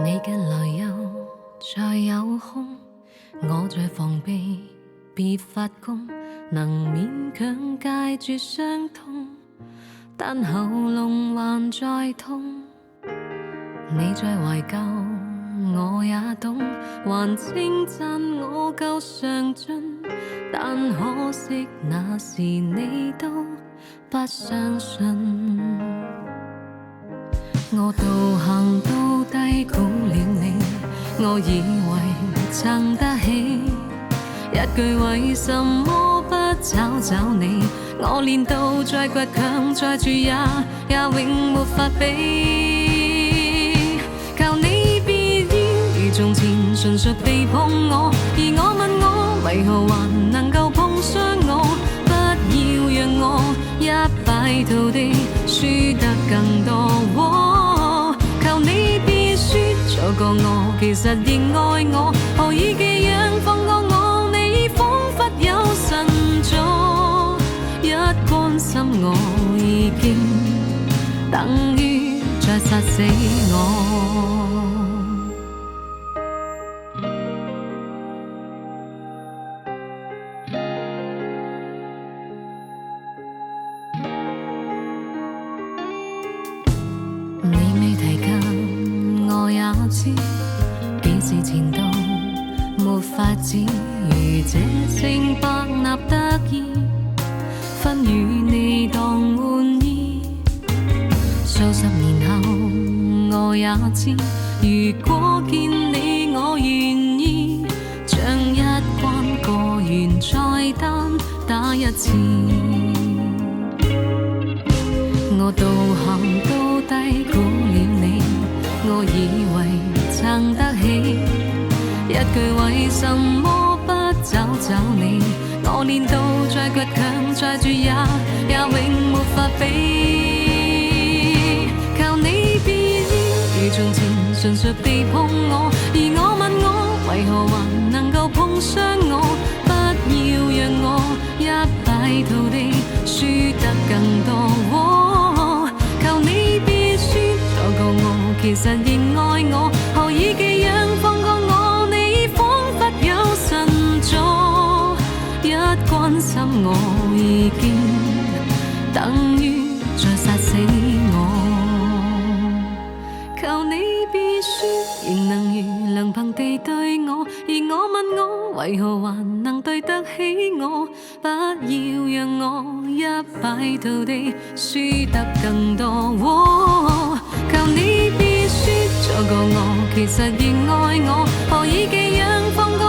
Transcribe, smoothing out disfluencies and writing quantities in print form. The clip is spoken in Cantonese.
你近來又再有空，我在防備別發功，能勉強戒絕傷痛，但喉嚨還在痛。你在懷舊，我也懂，還稱讚我夠上進，但可惜那時你都不相信。我道行到低估了你，我以為撐得起，一句為什麼不找找你，我練到再倔強再住也永沒法比。靠你別要如從前純屬地碰我，而我問我為何還能夠碰傷我，不要讓我一敗塗地輸得更多。求你別說錯過我，其實仍愛我，何以寄養放過我？你彷彿有神助，一關心我已經等於再殺死我。你未提及我也知，幾時前度沒法子如這聖伯納得意，分與你當玩意。數十年後我也知，如果見你我願意，將一關過完再單打一次。我道行都低估了你，我以為撐得起，一句為什麼不找找你，我練到再倔強再住也永沒法比。靠你別要如從前純屬地碰我，而我問我為何還能夠碰傷我，不要讓我一敗塗地輸得更多。求你別說錯過我，其實仍愛我，何以寄養放過我？你彷彿有神助，一關心我已經等於再殺死我。求你別說仍能如良朋地對我，而我問我為何還能對得起我？不要讓我一敗塗地輸得更多。求你別說錯過我，其實仍愛我，何以寄養放過